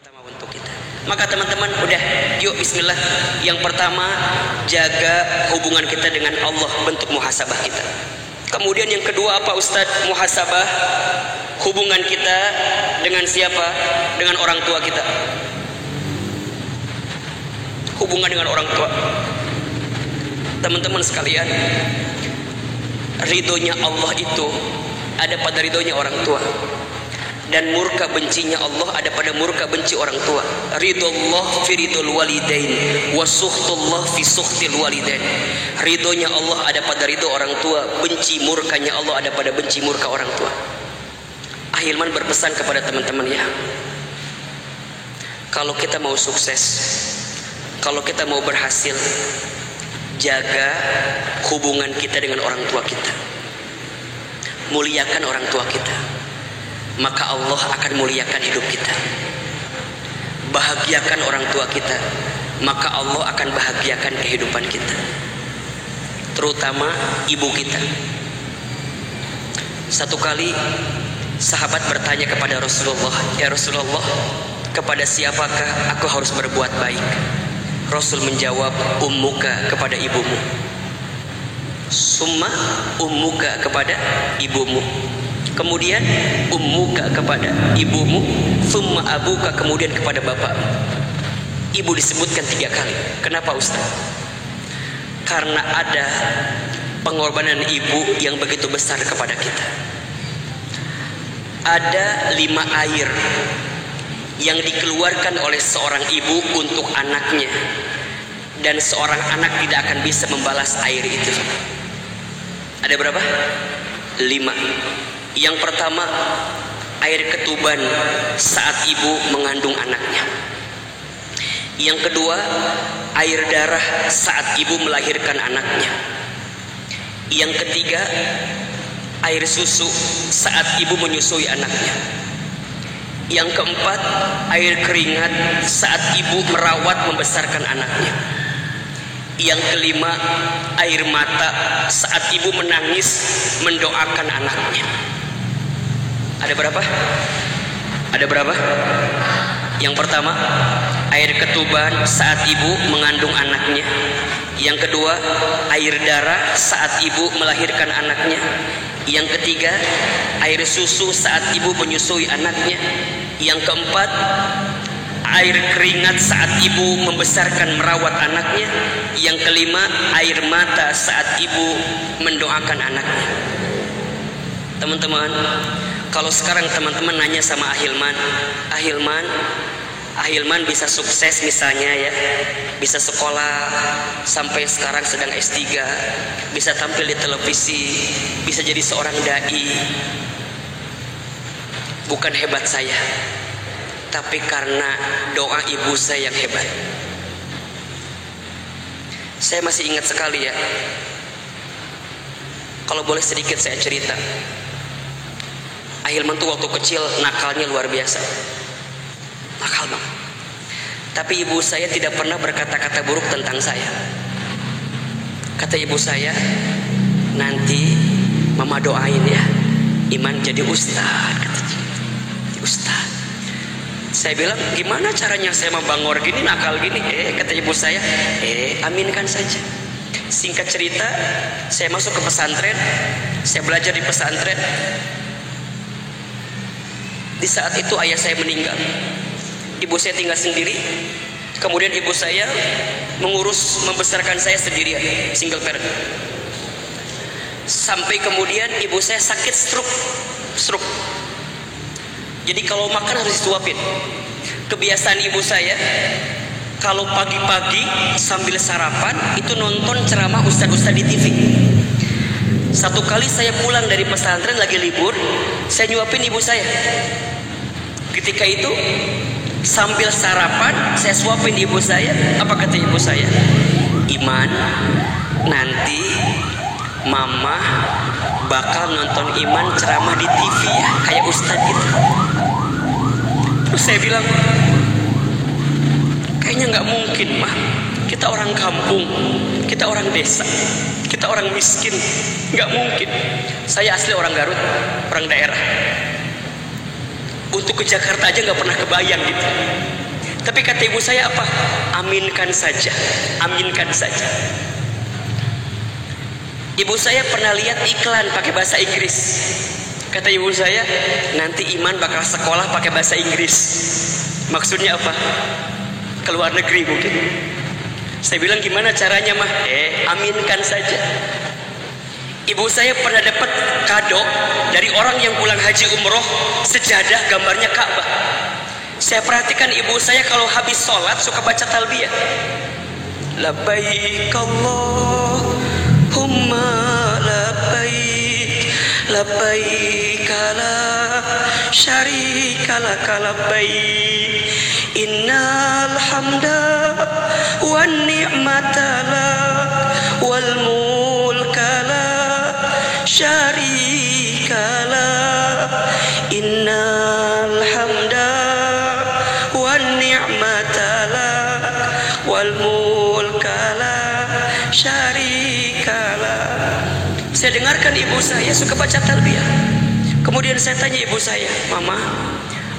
pertama untuk kita. Maka teman-teman udah, yuk bismillah. Yang pertama, jaga hubungan kita dengan Allah, bentuk muhasabah kita. Kemudian yang kedua apa Ustadz? Muhasabah hubungan kita dengan siapa? Dengan orang tua kita. Hubungan dengan orang tua. Teman-teman sekalian, ridhonya Allah itu ada pada ridhonya orang tua, dan murka bencinya Allah ada pada murka benci orang tua. Ridullah fi ridul walidain wa sukhtullah fi sukhtil walidain. Ridhonya Allah ada pada ridho orang tua, benci murkanya Allah ada pada benci murka orang tua. Ahilman berpesan kepada teman-teman ya, kalau kita mau sukses, kalau kita mau berhasil, jaga hubungan kita dengan orang tua kita. Muliakan orang tua kita, maka Allah akan muliakan hidup kita. Bahagiakan orang tua kita, maka Allah akan bahagiakan kehidupan kita. Terutama ibu kita. Satu kali sahabat bertanya kepada Rasulullah, "Ya Rasulullah, kepada siapakah aku harus berbuat baik?" Rasul menjawab, "Ummuka, kepada ibumu. Summa ummuka, kepada ibumu. Kemudian ummuka, kepada ibumu. Summa abuka, kemudian kepada bapak." Ibu disebutkan 3 kali. Kenapa Ustaz? Karena ada pengorbanan ibu yang begitu besar kepada kita. Ada 5 air yang dikeluarkan oleh seorang ibu untuk anaknya, dan seorang anak tidak akan bisa membalas air itu. Ada berapa? 5. Yang pertama, air ketuban saat ibu mengandung anaknya. Yang kedua, air darah saat ibu melahirkan anaknya. Yang ketiga, air susu saat ibu menyusui anaknya. Yang keempat, air keringat saat ibu merawat membesarkan anaknya. Yang kelima, air mata saat ibu menangis mendoakan anaknya. Ada berapa? Ada berapa? Yang pertama, air ketuban saat ibu mengandung anaknya. Yang kedua, air darah saat ibu melahirkan anaknya. Yang ketiga, air susu saat ibu menyusui anaknya. Yang keempat, air keringat saat ibu membesarkan merawat anaknya. Yang kelima, air mata saat ibu mendoakan anaknya. Teman-teman, kalau sekarang teman-teman nanya sama Ahilman bisa sukses misalnya ya, bisa sekolah sampai sekarang sedang S3, bisa tampil di televisi, bisa jadi seorang dai. Bukan hebat saya, tapi karena doa ibu saya yang hebat. Saya masih ingat sekali ya, kalau boleh sedikit saya cerita. Ahilman tuh waktu kecil nakalnya luar biasa, nakal banget. Tapi ibu saya tidak pernah berkata-kata buruk tentang saya. Kata ibu saya, "Nanti mama doain ya, Iman jadi ustaz," katanya. Ustaz. Saya bilang, "Gimana caranya saya mau bangor gini, nakal gini?" Kata ibu saya, aminkan saja. Singkat cerita, saya masuk ke pesantren, saya belajar di pesantren. Di saat itu ayah saya meninggal, ibu saya tinggal sendiri. Kemudian ibu saya mengurus membesarkan saya sendirian, single parent. Sampai kemudian ibu saya sakit stroke. Jadi kalau makan harus disuapin. Kebiasaan ibu saya, kalau pagi-pagi sambil sarapan itu nonton ceramah ustadz-ustadz di TV. Satu kali saya pulang dari pesantren lagi libur, saya nyuapin ibu saya. Ketika itu sambil sarapan saya suapin ibu saya. Apa kata ibu saya? "Iman, nanti mama bakal nonton Iman ceramah di TV ya, kayak ustadz gitu." Terus saya bilang, "Kayaknya nggak mungkin mah, kita orang kampung, kita orang desa, kita orang miskin, nggak mungkin." Saya asli orang Garut, orang daerah. Untuk ke Jakarta aja nggak pernah kebayang gitu. Tapi kata ibu saya apa? Aminkan saja, aminkan saja. Ibu saya pernah lihat iklan pakai bahasa Inggris. Kata ibu saya, nanti Iman bakal sekolah pakai bahasa Inggris. Maksudnya apa? Keluar negeri mungkin. Saya bilang gimana caranya mah? Aminkan saja. Ibu saya pernah dapat kado dari orang yang pulang haji umroh, sejadah gambarnya Ka'bah. Saya perhatikan ibu saya kalau habis sholat suka baca talbiyah. Labbaik Allahumma labbaik, labbaik la syarika laka labbaik, innal hamda wan ni'mata lak wal mulka la syarika lak, innal hamda wan ni'mata lak wal mulka la syarika lak. Saya dengarkan ibu saya suka baca talbiyah. Kemudian saya tanya ibu saya,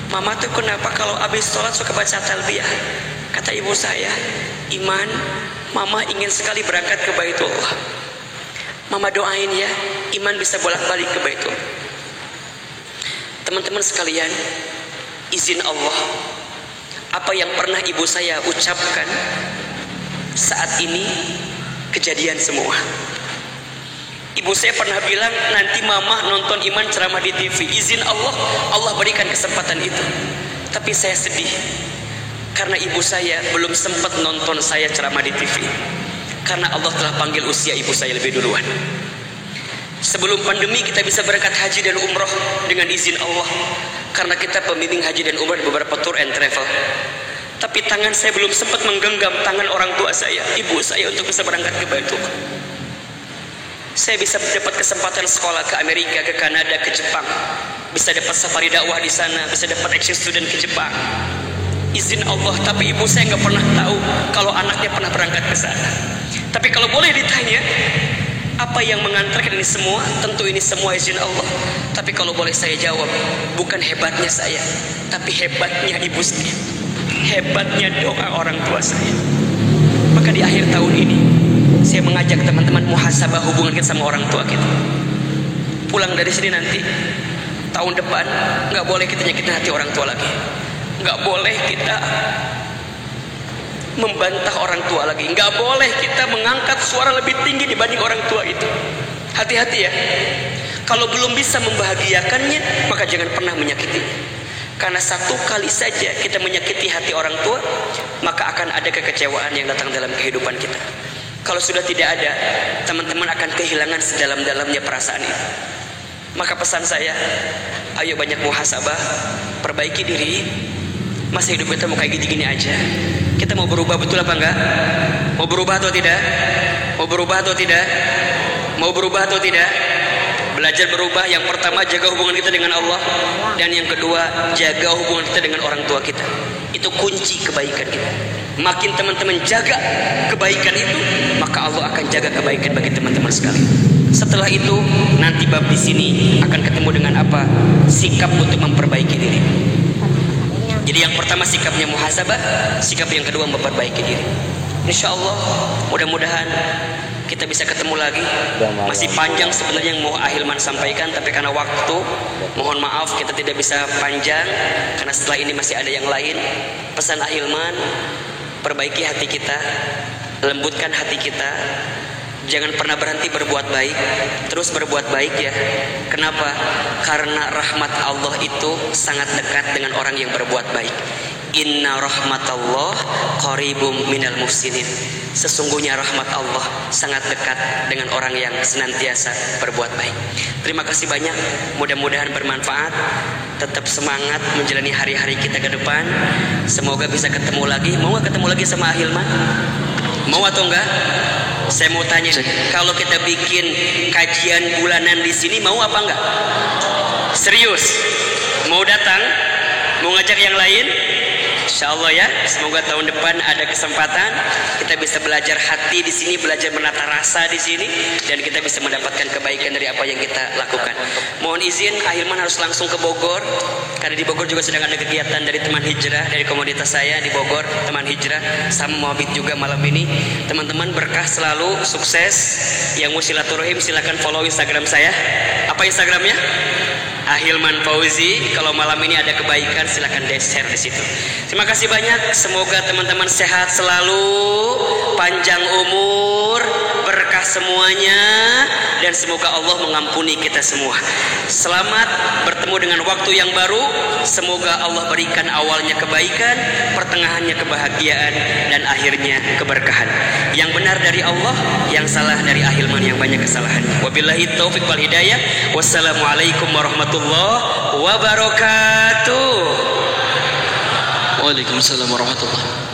Mama tuh kenapa kalau habis sholat suka baca talbiyah? Kata ibu saya, Iman, Mama ingin sekali berangkat ke Baitullah. Mama doain ya, Iman bisa bolak-balik ke Baitullah. Teman-teman sekalian, izin Allah, apa yang pernah ibu saya ucapkan saat ini kejadian semua. Ibu saya pernah bilang, nanti Mama nonton Iman ceramah di TV. Izin Allah, Allah berikan kesempatan itu. Tapi saya sedih karena ibu saya belum sempat nonton saya ceramah di TV, karena Allah telah panggil usia ibu saya lebih duluan. Sebelum pandemi kita bisa berangkat haji dan umroh dengan izin Allah, karena kita pembimbing haji dan umroh di beberapa tour and travel. Tapi tangan saya belum sempat menggenggam tangan orang tua saya, ibu saya, untuk bisa berangkat ke Baitullah. Saya bisa dapat kesempatan sekolah ke Amerika, ke Kanada, ke Jepang, bisa dapat safari dakwah di sana, bisa dapat exchange student ke Jepang. Izin Allah. Tapi ibu saya nggak pernah tahu kalau anaknya pernah berangkat ke sana. Tapi kalau boleh ditanya, apa yang mengantarkan ini semua? Tentu ini semua izin Allah. Tapi kalau boleh saya jawab, bukan hebatnya saya, tapi hebatnya ibu saya, hebatnya doa orang tua saya. Maka di akhir tahun ini saya mengajak teman-teman muhasabah hubungan kita sama orang tua kita. Pulang dari sini nanti, tahun depan nggak boleh kita nyakitin hati orang tua lagi, nggak boleh kita membantah orang tua lagi, nggak boleh kita mengangkat suara lebih tinggi dibanding orang tua itu. Hati-hati ya, kalau belum bisa membahagiakannya maka jangan pernah menyakitinya. Karena satu kali saja kita menyakiti hati orang tua, maka akan ada kekecewaan yang datang dalam kehidupan kita. Kalau sudah tidak ada, teman-teman akan kehilangan sedalam-dalamnya perasaan itu. Maka pesan saya, ayo banyak muhasabah, perbaiki diri. Masa hidup kita mau kayak gini-gini aja? Kita mau berubah betul apa enggak? Mau berubah atau tidak? Mau berubah atau tidak? Mau berubah atau tidak? Belajar berubah. Yang pertama, jaga hubungan kita dengan Allah. Dan yang kedua, jaga hubungan kita dengan orang tua kita. Itu kunci kebaikan kita. Makin teman-teman jaga kebaikan itu, maka Allah akan jaga kebaikan bagi teman-teman sekalian. Setelah itu nanti bab di sini akan ketemu dengan apa? Sikap untuk memperbaiki diri. Jadi yang pertama sikapnya muhasabah, sikap yang kedua memperbaiki diri. Insya Allah mudah-mudahan kita bisa ketemu lagi. Masih panjang sebenarnya yang mau Ahilman sampaikan, tapi karena waktu mohon maaf kita tidak bisa panjang, karena setelah ini masih ada yang lain. Pesan Ahilman, perbaiki hati kita, lembutkan hati kita, jangan pernah berhenti berbuat baik, terus berbuat baik ya. Kenapa? Karena rahmat Allah itu sangat dekat dengan orang yang berbuat baik. Inna rahmatallah qaribum minal muhsinin. Sesungguhnya rahmat Allah sangat dekat dengan orang yang senantiasa berbuat baik. Terima kasih banyak, mudah-mudahan bermanfaat. Tetap semangat menjalani hari-hari kita ke depan. Semoga bisa ketemu lagi. Mau gak ketemu lagi sama Ahilman? Mau atau enggak? Saya mau tanya, kalau kita bikin kajian bulanan di sini, mau apa enggak? Serius? Mau datang? Mau ngajak yang lain? Insya Allah ya, semoga tahun depan ada kesempatan kita bisa belajar hati di sini, belajar menata rasa di sini, dan kita bisa mendapatkan kebaikan dari apa yang kita lakukan. Mohon izin, Ahilman harus langsung ke Bogor karena Ada di Bogor juga sedang ada kegiatan dari teman hijrah, dari komunitas saya di Bogor, teman hijrah sama Muhabit juga malam ini. Teman-teman berkah selalu, sukses. Yang mau silaturahim silakan follow Instagram saya. Apa Instagramnya? Ahilman Fauzi. Kalau malam ini ada kebaikan silakan share di situ. Terima kasih banyak. Semoga teman-teman sehat selalu, panjang umur, berkah semuanya, dan semoga Allah mengampuni kita semua. Selamat bertemu dengan waktu yang baru. Semoga Allah berikan awalnya kebaikan, pertengahannya kebahagiaan, dan akhirnya keberkahan. Yang benar dari Allah, yang salah dari Ahilman yang banyak kesalahan. Wabillahi taufiq wal hidayah. Wassalamualaikum warahmatullahi wabarakatuh. Waalaikumsalam warahmatullahi.